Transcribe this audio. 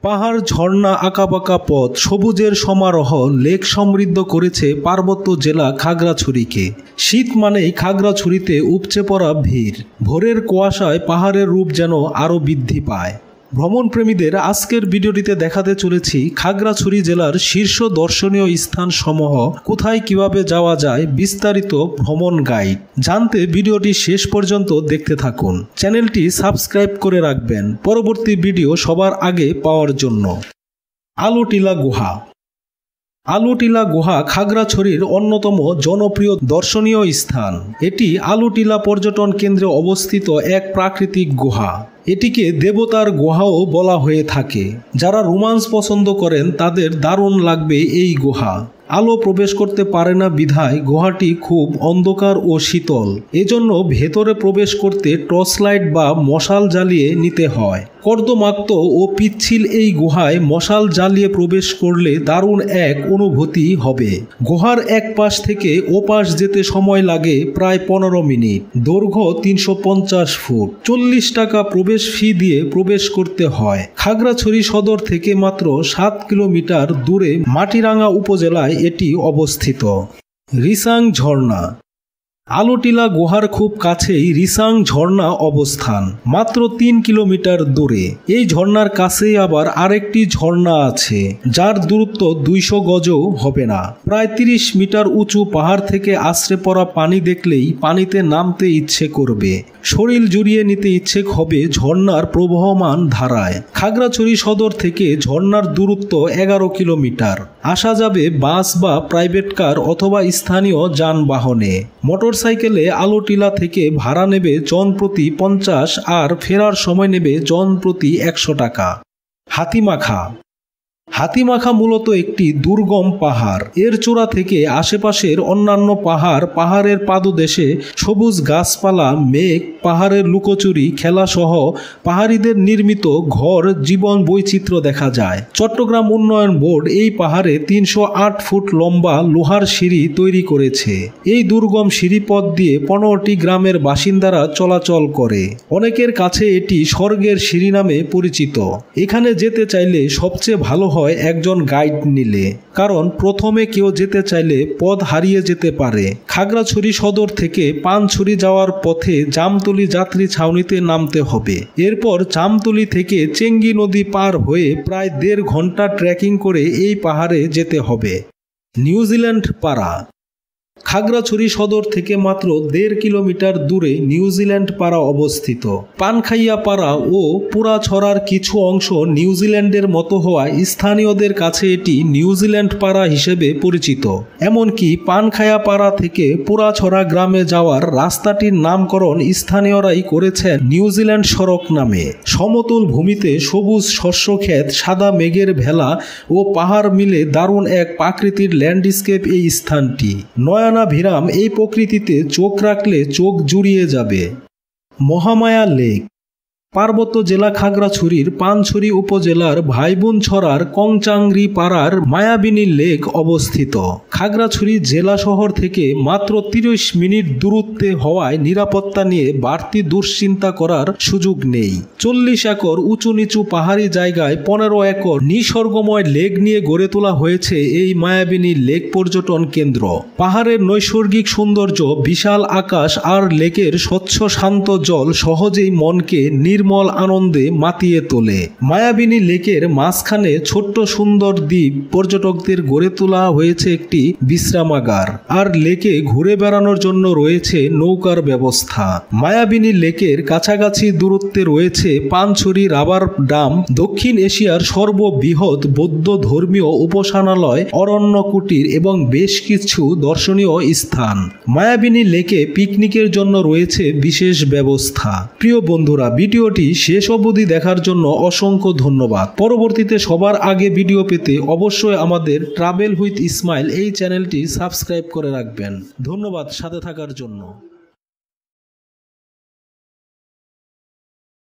পাহাড়, ঝর্ণা, আঁকাবাঁকা পথ, সবুজের সমারোহ লেক সমৃদ্ধ করেছে পার্বত্য জেলা খাগড়াছড়িকে। শীত মানেই খাগড়াছড়িতে উপচে পড়া ভিড়। ভোরের কুয়াশায় পাহাড়ের রূপ যেন আরও বৃদ্ধি পায়। ভ্রমণপ্রেমীদের আজকের ভিডিওটিতে দেখাতে চলেছি খাগড়াছড়ি জেলার শীর্ষ দর্শনীয় স্থানসমূহ কোথায় কিভাবে যাওয়া যায়, বিস্তারিত ভ্রমণ গাইড। জানতে ভিডিওটি শেষ পর্যন্ত দেখতে থাকুন। চ্যানেলটি সাবস্ক্রাইব করে রাখবেন পরবর্তী ভিডিও সবার আগে পাওয়ার জন্য। আলোটিলা গুহা। আলোটিলা গুহা খাগড়াছড়ির অন্যতম জনপ্রিয় দর্শনীয় স্থান। এটি আলোটিলা পর্যটন কেন্দ্রে অবস্থিত এক প্রাকৃতিক গুহা। এটিকে দেবতার গুহাও বলা হয়ে থাকে। যারা রোমান্স পছন্দ করেন তাদের দারুণ লাগবে এই গুহা। আলো প্রবেশ করতে পারে না বিধায় গুহাটি খুব অন্ধকার ও শীতল। এজন্য ভেতরে প্রবেশ করতে টর্চ লাইট বা মশাল জ্বালিয়ে নিতে হয়। কর্দমাক্ত ও পিচ্ছিল এই গুহায় মশাল জ্বালিয়ে প্রবেশ করলে দারুণ এক অনুভূতি হবে। গুহার এক পাশ থেকে ওপাশ যেতে সময় লাগে প্রায় 15 মিনিট। দৈর্ঘ্য 350 ফুট। 40 টাকা প্রবেশ ফি দিয়ে প্রবেশ করতে হয়। খাগড়াছড়ি সদর থেকে মাত্র 7 কিলোমিটার দূরে মাটিরাঙ্গা উপজেলায় এটি অবস্থিত। রিসাং ঝর্ণা। আলোটিলা গুহার খুব কাছেই রিসাং ঝর্ণা অবস্থান, মাত্র 3 কিলোমিটার দূরে। এই ঝর্ণার কাছেই আবার আরেকটি ঝর্ণা আছে, যার দূরত্ব 200 গজও হবে না। প্রায় 30 মিটার উঁচু পাহাড় থেকে আছড়ে পড়া পানি দেখলেই পানিতে নামতে ইচ্ছে করবে। শরীর জুড়িয়ে নিতে ইচ্ছে হবে ঝর্ণার প্রবহমান ধারায়। খাগড়াছড়ি সদর থেকে ঝর্ণার দূরত্ব 11 কিলোমিটার। আসা যাবে বাস বা প্রাইভেট কার অথবা স্থানীয় যানবাহনে। মোটরসাইকেলে আলোটিলা থেকে ভাড়া নেবে জনপ্রতি 50 আর ফেরার সময় নেবে জনপ্রতি 100 টাকা। হাতিমাখা। হাতিমাখা মূলত একটি দুর্গম পাহাড়। এর চূড়া থেকে আশেপাশের অন্যান্য পাহাড়ের পাদদেশে সবুজ গাছপালা, মেঘ, পাহাড়ের লুকোচুরি খেলাসহ পাহাড়িদের নির্মিত ঘর, জীবন বৈচিত্র্য দেখা যায়। চট্টগ্রাম উন্নয়ন বোর্ড এই পাহাড়ে 308 ফুট লম্বা লোহার সিঁড়ি তৈরি করেছে। এই দুর্গম সিঁড়িপথ দিয়ে 15টি গ্রামের বাসিন্দারা চলাচল করে। অনেকের কাছে এটি স্বর্গের সিঁড়ি নামে পরিচিত। এখানে যেতে চাইলে সবচেয়ে ভালো হয় একজন গাইড নিলে, কারণ প্রথমে কেউ যেতে চাইলে পথ হারিয়ে যেতে পারে। খাগড়াছড়ি সদর থেকে পানছড়ি যাওয়ার পথে জামতলী যাত্রী ছাউনিতে নামতে হবে। এরপর জামতলী থেকে চেঙ্গি নদী পার হয়ে প্রায় 1.5 ঘন্টা ট্রেকিং করে এই পাহাড়ে যেতে হবে। নিউজিল্যান্ড পাড়া। খাগড়াছড়ি সদর থেকে মাত্র 1.5 কিলোমিটার দূরে নিউজিল্যান্ড পাড়া অবস্থিত। পানখাইয়া পাড়া ও পুরাছড়ার কিছু অংশ নিউজিল্যান্ডের মতো হওয়ায় স্থানীয়দের কাছে এটি নিউজিল্যান্ড পাড়া হিসেবে পরিচিত। এমনকি পানখাইয়া পাড়া থেকে পুরাছড়া গ্রামে যাওয়ার রাস্তাটির নামকরণ স্থানীয়রাই করেছেন নিউজিল্যান্ড সড়ক নামে। সমতল ভূমিতে সবুজ শস্যক্ষেত, সাদা মেঘের ভেলা ও পাহাড় মিলে দারুণ এক প্রাকৃতিক ল্যান্ডস্কেপ এই স্থানটি। ভিরাম এই প্রকৃতিতে চোখ রাখলে চোখ জুড়িয়ে যাবে। মহামায়া লেক। পার্বত্য জেলা খাগড়াছড়ির পানছড়ি উপজেলার ভাইবোন ছড়ার কংচাংরি পাড়ার মায়াবিনী লেক অবস্থিত। খাগড়াছড়ি জেলা শহর থেকে মাত্র 30 মিনিট দূরত্বে হওয়ায় নিরাপত্তা নিয়ে বাড়তি দুশ্চিন্তা করার সুযোগ নেই। 40 একর উঁচু নিচু পাহাড়ি জায়গায় 15 একর নিসর্গময় লেক নিয়ে গড়ে তোলা হয়েছে এই মায়াবিনী লেক পর্যটন কেন্দ্র। পাহাড়ের নৈসর্গিক সৌন্দর্য, বিশাল আকাশ আর লেকের স্বচ্ছ শান্ত জল সহজেই মনকে নির্মল আনন্দে মাতিয়ে তোলে। মায়াবিনী লেকের মাঝখানে ছোট্ট সুন্দর দ্বীপ পর্যটকদের গড়ে তোলা হয়েছে একটি বিশ্রামাগার, আর লেকে ঘুরে বেড়ানোর জন্য রয়েছে নৌকার ব্যবস্থা। মায়াবিনী লেকের কাছাকাছি দূরত্বে রয়েছে পানছড়ি রাবার ডাম, দক্ষিণ এশিয়ার সর্ববৃহৎ বৌদ্ধ ধর্মীয় উপাসনালয়, অরণ্য কুটির এবং বেশ কিছু দর্শনীয় স্থান। মায়াবিনী লেকে পিকনিকের জন্য রয়েছে বিশেষ ব্যবস্থা। প্রিয় বন্ধুরা, ভিডিওটি শেষ অবধি দেখার জন্য অসংখ্য ধন্যবাদ। পরবর্তীতে সবার আগে ভিডিও পেতে অবশ্যই আমাদের ট্রাভেল উইথ ইসমাইল এই চ্যানেলটি সাবস্ক্রাইব করে রাখবেন। ধন্যবাদ সাথে থাকার জন্য।